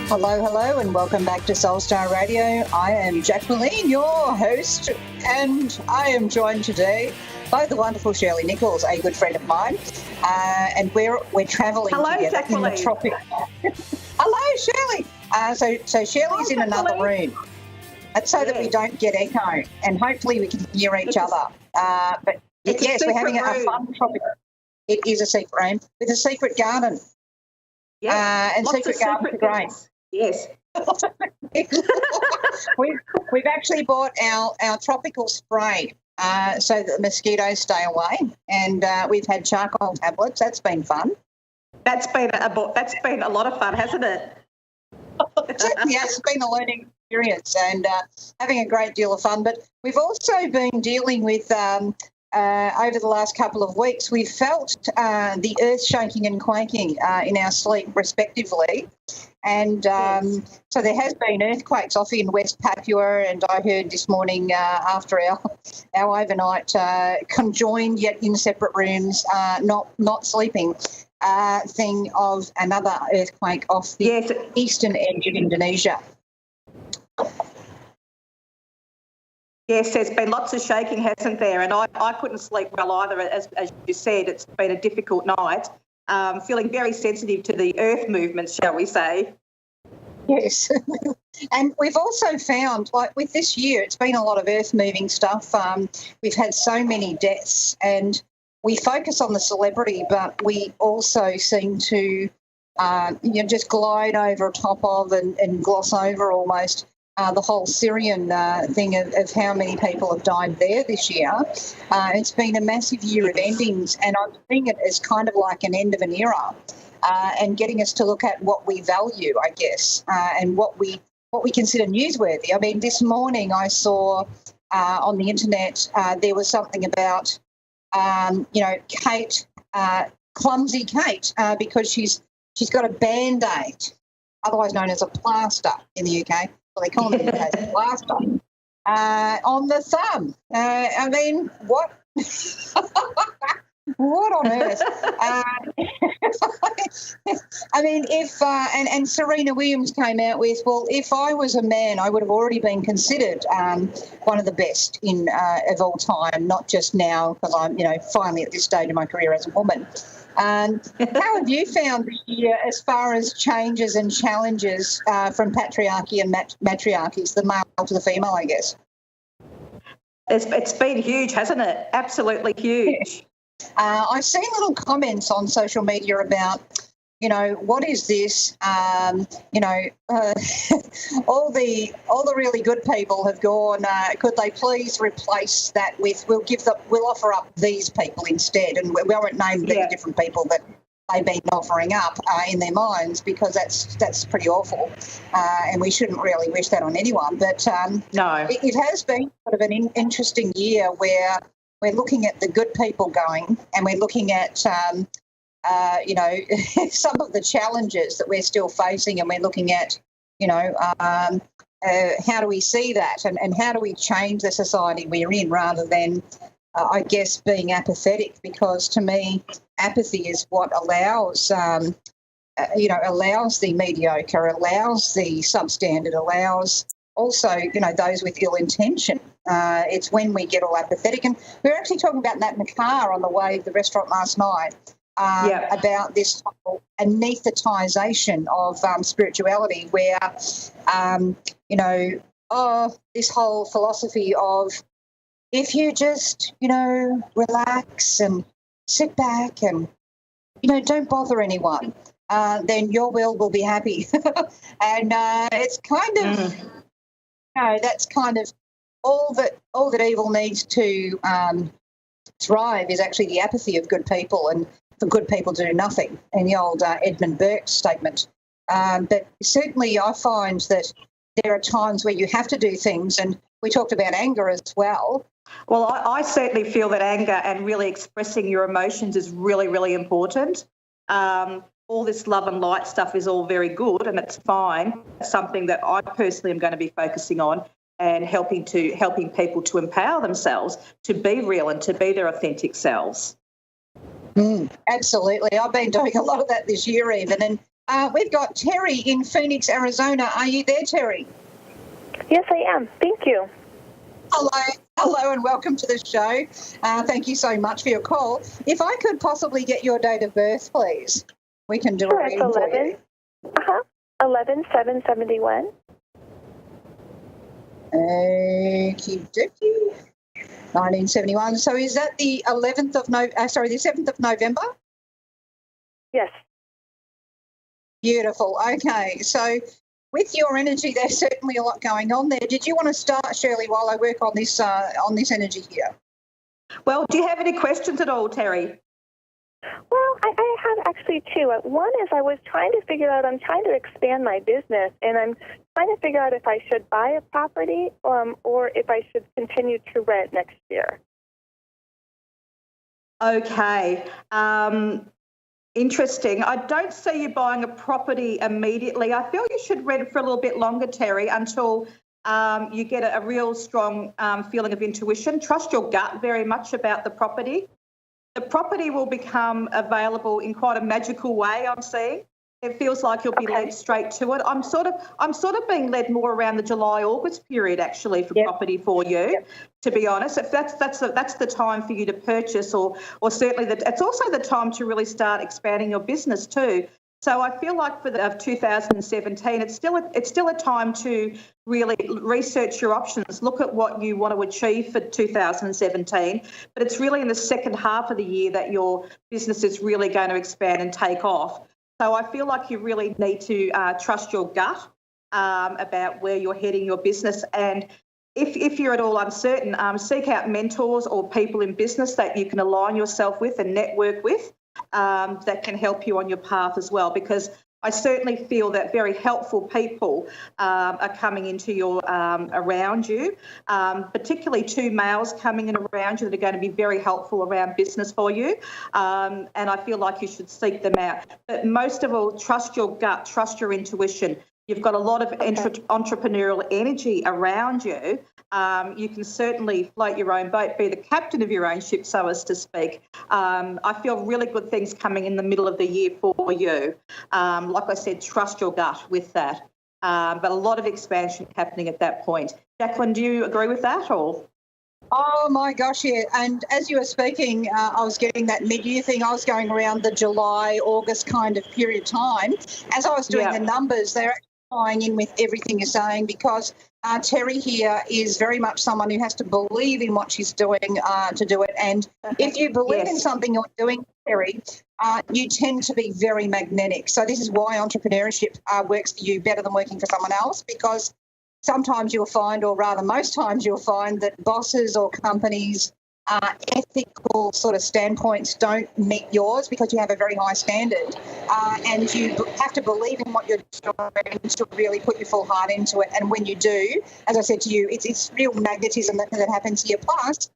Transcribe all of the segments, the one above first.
Hello, hello, and welcome back to Soulstar Radio. I am Jaquelene, your host, and I am joined today by the wonderful Shirley Nicholls, a good friend of mine, and we're travelling together Jaquelene. in the tropics. Hello, Shirley. So Shirley's in another room. That's so that we don't get echo, and hopefully we can hear each other. But yes, we're having a fun tropic. It is a secret room with a secret garden. Yeah, and secret gardens are great. Yes. we've actually bought our tropical spray so that the mosquitoes stay away, and we've had charcoal tablets. That's been fun. That's been a lot of fun, hasn't it? Yes, it's been a learning experience and having a great deal of fun. But we've also been dealing with over the last couple of weeks, we've felt the earth shaking and quaking in our sleep, respectively. And so there has been earthquakes off in West Papua, and I heard this morning after our overnight conjoined yet in separate rooms, not sleeping, thing of another earthquake off the eastern edge of Indonesia. Yes, there's been lots of shaking, hasn't there? And I couldn't sleep well either. As you said, it's been a difficult night. Feeling very sensitive to the earth movements, shall we say. Yes. And we've also found, like with this year, it's been a lot of earth-moving stuff. We've had so many deaths, and we focus on the celebrity, but we also seem to just glide over top of and gloss over almost the whole Syrian thing of how many people have died there this year. It's been a massive year of endings, and I'm seeing it as kind of like an end of an era, and getting us to look at what we value, I guess, and what we consider newsworthy. I mean, this morning I saw on the internet there was something about Kate, clumsy Kate, because she's got a Band-Aid, otherwise known as a plaster in the UK. Well, they call it a plaster on the thumb. I mean, what? What on earth? I mean, if and Serena Williams came out with, well, if I was a man, I would have already been considered one of the best of all time, not just now because I'm, finally at this stage of my career as a woman. How have you found this year as far as changes and challenges from patriarchy and matriarchies, the male to the female, I guess? It's been huge, hasn't it? Absolutely huge. I've seen little comments on social media about, what is this? All the really good people have gone. Could they please replace that with? We'll offer up these people instead, and we won't name the different people that they've been offering up in their minds, because that's pretty awful, and we shouldn't really wish that on anyone. But no, it has been sort of an interesting year where we're looking at the good people going, and we're looking at some of the challenges that we're still facing, and we're looking at how do we see that, and how do we change the society we're in, rather than I guess being apathetic, because to me apathy is what allows allows the mediocre, allows the substandard, allows also, those with ill intention. It's when we get all apathetic. And we were actually talking about that in the car on the way to the restaurant last night, about this whole anaesthetisation of spirituality, where, this whole philosophy of if you just, relax and sit back and, don't bother anyone, then your will be happy. And it's kind of... that's kind of all that evil needs to thrive is actually the apathy of good people, and for good people to do nothing, in the old Edmund Burke statement. But certainly I find that there are times where you have to do things, and we talked about anger as well. Well, I certainly feel that anger and really expressing your emotions is really, really important. All this love and light stuff is all very good, and it's fine. It's something that I personally am going to be focusing on, and helping people to empower themselves to be real and to be their authentic selves. Absolutely. I've been doing a lot of that this year even, and We've got Terry in Phoenix, Arizona. Are you there, Terry? Yes, I am. Thank you. Hello, and welcome to the show. Thank you so much for your call. If I could possibly get your date of birth, please, we can do Sure, a reading for you. 11/7/71. Okie dokie. 1971. So is that the 11th of the 7th of November? Yes. Beautiful. Okay, so with your energy, there's certainly a lot going on there. Did you want to start, Shirley, while I work on this energy here? Well, do you have any questions at all, Terry? Well, I have actually two. One is I'm trying to expand my business, and I'm trying to figure out if I should buy a property or if I should continue to rent next year. Okay. Interesting. I don't see you buying a property immediately. I feel you should rent for a little bit longer, Terry, until you get a real strong feeling of intuition. Trust your gut very much about the property. The property will become available in quite a magical way, I'm seeing. It feels like you'll be led straight to it. I'm sort of being led more around the July-August period, actually, for property for you, to be honest. If that's the time for you to purchase, or certainly it's also the time to really start expanding your business too. So I feel like for 2017, it's still a time to really research your options, look at what you want to achieve for 2017. But it's really in the second half of the year that your business is really going to expand and take off. So I feel like you really need to trust your gut about where you're heading your business. And if you're at all uncertain, seek out mentors or people in business that you can align yourself with and network with that can help you on your path as well, because I certainly feel that very helpful people are coming into your around you, particularly two males coming in around you that are going to be very helpful around business for you. And I feel like you should seek them out. But most of all, trust your gut, trust your intuition. You've got a lot of entrepreneurial energy around you. You can certainly float your own boat, be the captain of your own ship, so as to speak. I feel really good things coming in the middle of the year for you. Like I said, trust your gut with that. But a lot of expansion happening at that point. Jaquelene, do you agree with that or? Oh, my gosh, yeah. And as you were speaking, I was getting that mid-year thing. I was going around the July, August kind of period of time. As I was doing the numbers, they're actually tying in with everything you're saying, because Terry here is very much someone who has to believe in what she's doing to do it. And if you believe in something you're doing, Terry, you tend to be very magnetic. So this is why entrepreneurship works for you better than working for someone else, because sometimes you'll find, or rather most times you'll find, that bosses or companies' ethical sort of standpoints don't meet yours because you have a very high standard, and you have to believe in what you're doing to really put your full heart into it. And when you do, as I said to you, it's real magnetism that happens here. Plus,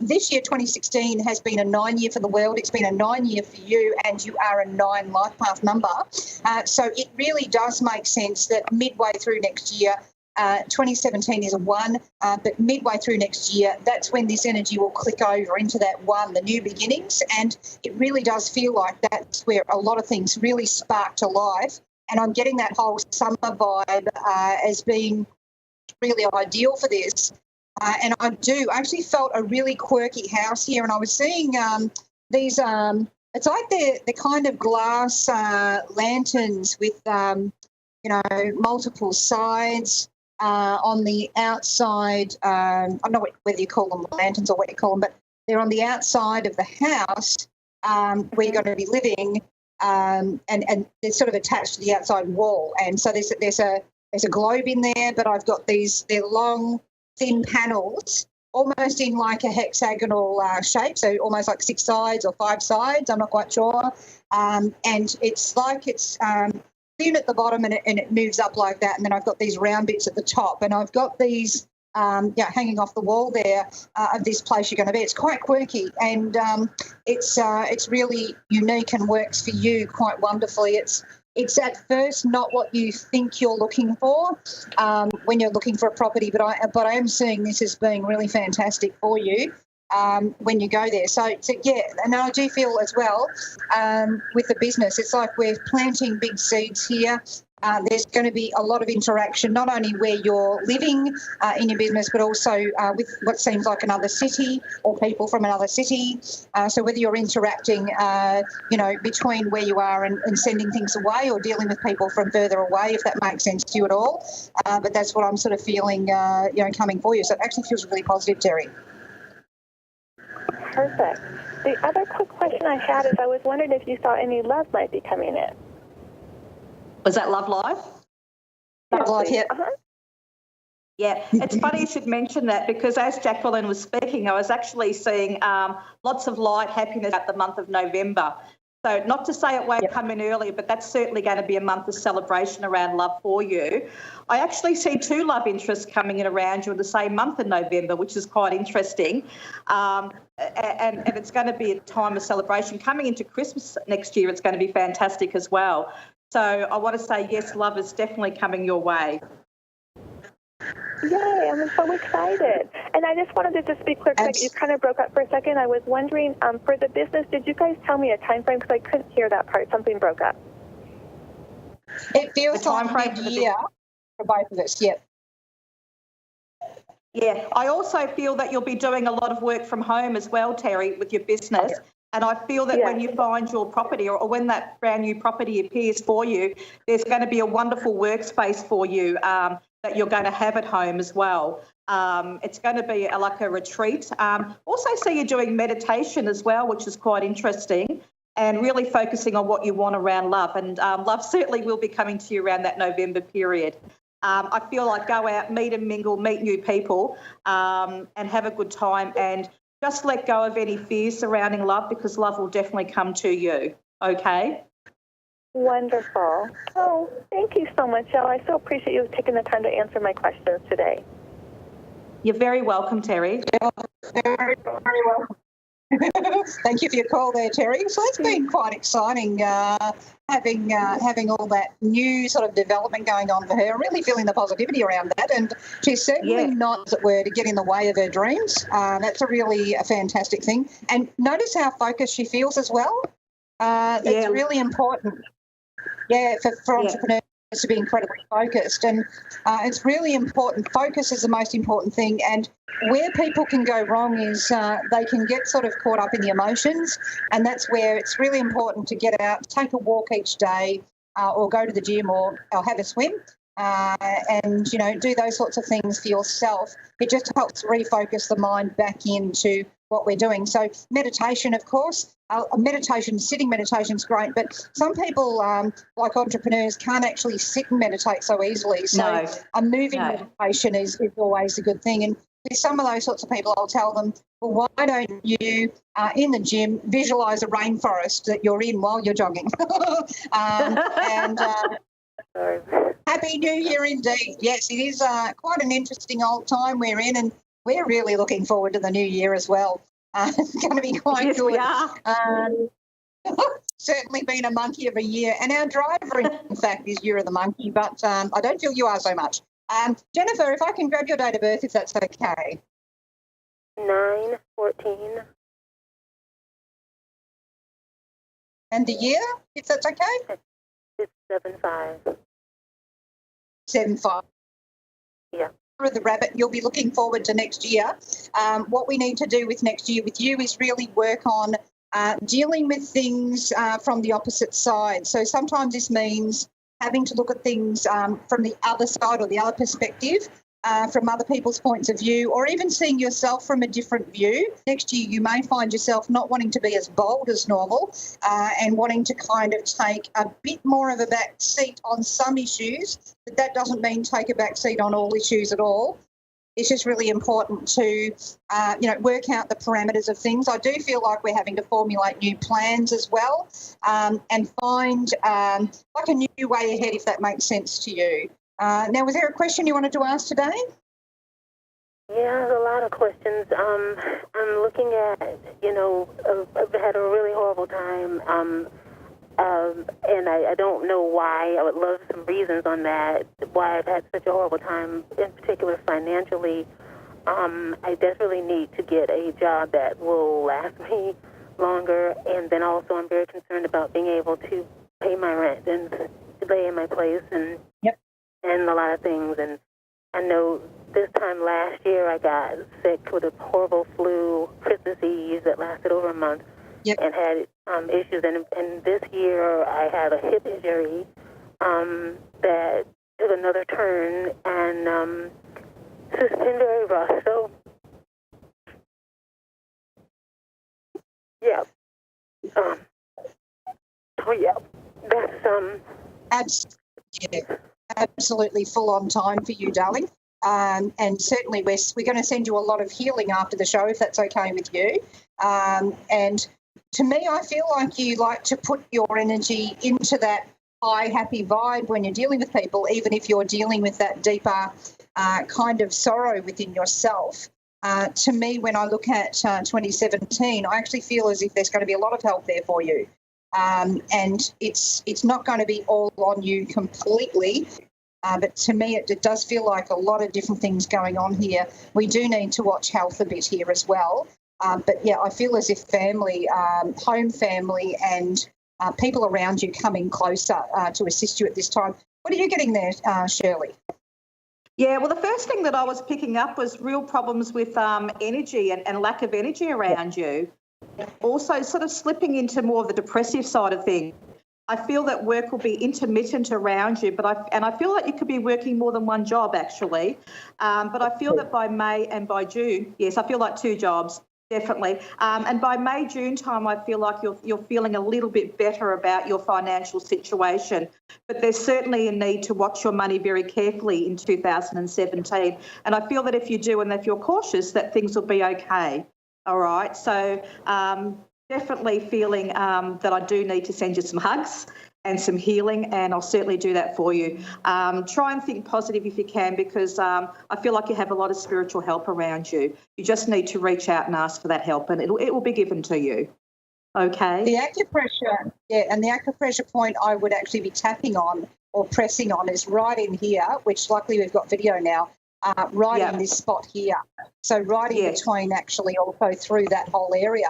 this year, 2016, has been a 9-year for the world. It's been a 9-year for you, and you are a 9 life path number. So it really does make sense that midway through next year, 2017 is a 1, but midway through next year, that's when this energy will click over into that 1, the new beginnings. And it really does feel like that's where a lot of things really spark to life. And I'm getting that whole summer vibe as being really ideal for this. And I actually felt a really quirky house here, and I was seeing these, it's like they're kind of glass lanterns with, multiple sides. On the outside, I don't know whether you call them lanterns or what you call them, but they're on the outside of the house where you're going to be living, and they're sort of attached to the outside wall. And so there's a globe in there, but I've got they're long, thin panels, almost in like a hexagonal shape, so almost like 6 sides or 5 sides. I'm not quite sure, and it's like it's thin at the bottom and it moves up like that, and then I've got these round bits at the top, and I've got these hanging off the wall there of this place you're going to be. It's quite quirky, and it's really unique and works for you quite wonderfully. It's at first not what you think you're looking for when you're looking for a property, but I am seeing this as being really fantastic for you. when you go there. So yeah, and I do feel as well with the business, it's like we're planting big seeds here. There's going to be a lot of interaction, not only where you're living in your business, but also with what seems like another city or people from another city. So whether you're interacting, between where you are and sending things away, or dealing with people from further away, if that makes sense to you at all. But that's what I'm sort of feeling, coming for you. So it actually feels really positive, Terry. Perfect. The other quick question I had is I was wondering if you thought any love might be coming in. Was that love life? Love life, yeah. Uh-huh. Yeah, it's funny you should mention that, because as Jaquelene was speaking, I was actually seeing lots of light, happiness at the month of November. So not to say it won't come in early, but that's certainly going to be a month of celebration around love for you. I actually see 2 love interests coming in around you in the same month in November, which is quite interesting. And it's going to be a time of celebration. Coming into Christmas next year, it's going to be fantastic as well. So I want to say, yes, love is definitely coming your way. Yay, I'm so excited. And I just wanted to just be clear, because you kind of broke up for a second. I was wondering, for the business, did you guys tell me a time frame? Because I couldn't hear that part. Something broke up. It feels like mid-year for both of us, yep. Yeah, I also feel that you'll be doing a lot of work from home as well, Terry, with your business. And I feel that when you find your property, or when that brand new property appears for you, there's going to be a wonderful workspace for you that you're going to have at home as well. It's going to be like a retreat. Also see you doing meditation as well, which is quite interesting, and really focusing on what you want around love. And love certainly will be coming to you around that November period. I feel like go out, meet and mingle, meet new people, and have a good time, and just let go of any fears surrounding love, because love will definitely come to you, okay? Wonderful. Oh, thank you so much, Elle. I so appreciate you taking the time to answer my questions today. You're very welcome, Terry. Very, very welcome. Thank you for your call there, Terry. So it's been quite exciting having all that new sort of development going on for her. I'm really feeling the positivity around that, and she's certainly not, as it were, to get in the way of her dreams. That's a fantastic thing. And notice how focused she feels as well. It's really important. Yeah, for entrepreneurs to be incredibly focused, and it's really important. Focus is the most important thing, and where people can go wrong is they can get sort of caught up in the emotions, and that's where it's really important to get out, take a walk each day, or go to the gym, or have a swim, and do those sorts of things for yourself. It just helps refocus the mind back into what we're doing. So meditation, of course, sitting meditation is great, but some people, like entrepreneurs, can't actually sit and meditate so easily. So a moving meditation is always a good thing. And with some of those sorts of people, I'll tell them, well, why don't you, in the gym, visualise a rainforest that you're in while you're jogging? Happy New Year indeed. Yes, it is quite an interesting old time we're in, and we're really looking forward to the new year as well. It's going to be quite good. We are. Certainly been a monkey of a year, and our driver, in fact, is Year of the Monkey, but I don't feel you are so much. Jennifer, if I can grab your date of birth, if that's okay. 9/14. And the year, if that's okay? It's 7/5. 7/5. Yeah. Of the rabbit, you'll be looking forward to next year. What we need to do with next year with you is really work on dealing with things from the opposite side. So sometimes this means having to look at things from the other side or the other perspective, from other people's points of view, or even seeing yourself from a different view. Next year, you may find yourself not wanting to be as bold as normal and wanting to kind of take a bit more of a back seat on some issues, but that doesn't mean take a back seat on all issues at all. It's just really important to, work out the parameters of things. I do feel like we're having to formulate new plans as well, and find like a new way ahead, if that makes sense to you. Now, was there a question you wanted to ask today? Yeah, there's a lot of questions. I'm looking at, I've had a really horrible time, and I don't know why. I would love some reasons on that, why I've had such a horrible time, in particular financially. I desperately need to get a job that will last me longer, and then also I'm very concerned about being able to pay my rent and stay in my place and a lot of things. And I know this time last year I got sick with a horrible flu, Christmas Eve, that lasted over a month, and had issues. And this year I had a hip injury that took another turn, and it's just been very rough. So, yeah. That's Absolutely full on time for you, darling. And certainly we're going to send you a lot of healing after the show, if that's okay with you. And to me, I feel like you like to put your energy into that high, happy vibe when you're dealing with people, even if you're dealing with that deeper kind of sorrow within yourself. To me, when I look at 2017, I actually feel as if there's going to be a lot of help there for you. And it's not going to be all on you completely, but to me it does feel like a lot of different things going on here. We do need to watch health a bit here as well. But, yeah, I feel as if family, home family and people around you coming closer to assist you at this time. What are you getting there, Shirley? Yeah, well, the first thing that I was picking up was real problems with energy and lack of energy around you. Also sort of slipping into more of the depressive side of things. I feel that work will be intermittent around you, but I feel like you could be working more than one job actually. But I feel that by May and by June, yes, I feel like 2 jobs, definitely. And by May, June time, I feel like you're feeling a little bit better about your financial situation. But there's certainly a need to watch your money very carefully in 2017. And I feel that if you do and if you're cautious, that things will be okay. All right, so definitely feeling that I do need to send you some hugs and some healing, and I'll certainly do that for you. Try and think positive if you can, because I feel like you have a lot of spiritual help around you. You just need to reach out and ask for that help, and it will be given to you. Okay? The acupressure, and the acupressure point I would actually be tapping on or pressing on is right in here, which luckily we've got video now. In this spot here. So right in between, actually, also through that whole area.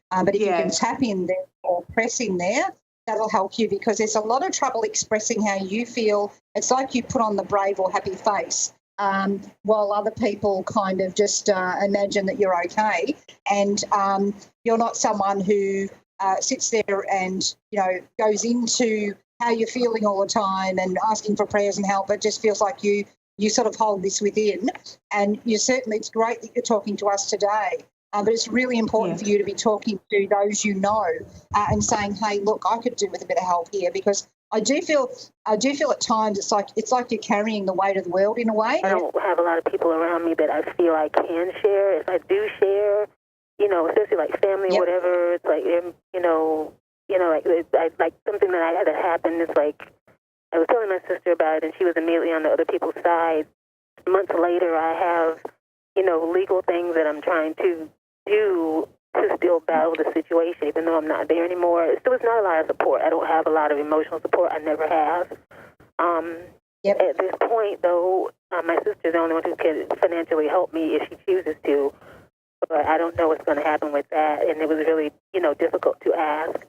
But if you can tap in there or press in there, that'll help you, because there's a lot of trouble expressing how you feel. It's like you put on the brave or happy face while other people kind of just imagine that you're okay. And you're not someone who sits there and, goes into how you're feeling all the time and asking for prayers and help. It just feels like you sort of hold this within, and it's great that you're talking to us today, but it's really important for you to be talking to those you know and saying, hey, look, I could do with a bit of help here, because I do feel at times it's like you're carrying the weight of the world in a way. I don't have a lot of people around me that I feel I can share. If I do share, especially like family or whatever, it's like, like something that happened is like, I was telling my sister about it, and she was immediately on the other people's side. Months later, I have, legal things that I'm trying to do to still battle the situation, even though I'm not there anymore. Still, it's not a lot of support. I don't have a lot of emotional support. I never have. At this point, though, my sister's the only one who can financially help me if she chooses to. But I don't know what's going to happen with that, and it was really, difficult to ask.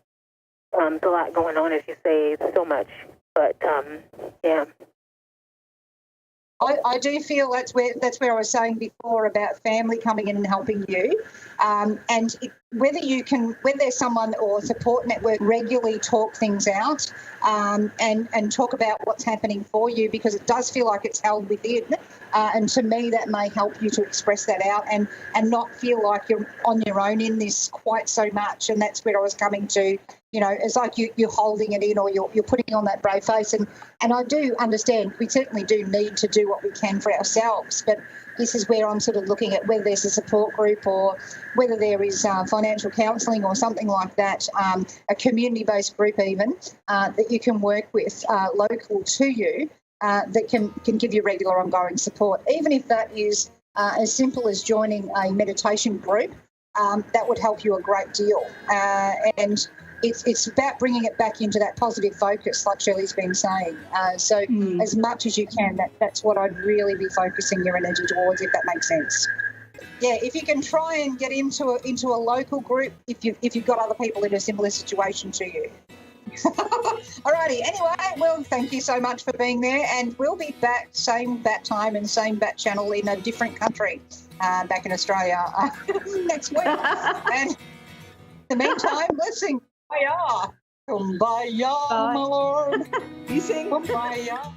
There's a lot going on, as you say, so much. But, I do feel that's where I was saying before about family coming in and helping you, and whether there's someone or support network regularly talk things out and talk about what's happening for you, because it does feel like it's held within, and to me that may help you to express that out and not feel like you're on your own in this quite so much. And that's where I was coming to. It's like you're holding it in, or you're putting on that brave face. And I do understand we certainly do need to do what we can for ourselves. But this is where I'm sort of looking at whether there's a support group or whether there is financial counselling or something like that, a community-based group even, that you can work with local to you that can give you regular ongoing support. Even if that is as simple as joining a meditation group, that would help you a great deal. And it's about bringing it back into that positive focus, like Shirley's been saying. As much as you can, that's what I'd really be focusing your energy towards, if that makes sense. yeah, if you can try and get into a local group, if you've got other people in a similar situation to you. Alrighty. Anyway, well, thank you so much for being there, and we'll be back same bat time and same bat channel in a different country, back in Australia next week. And in the meantime, let's sing Kumbaya, Kumbaya, my lord. You sing. Kumbaya.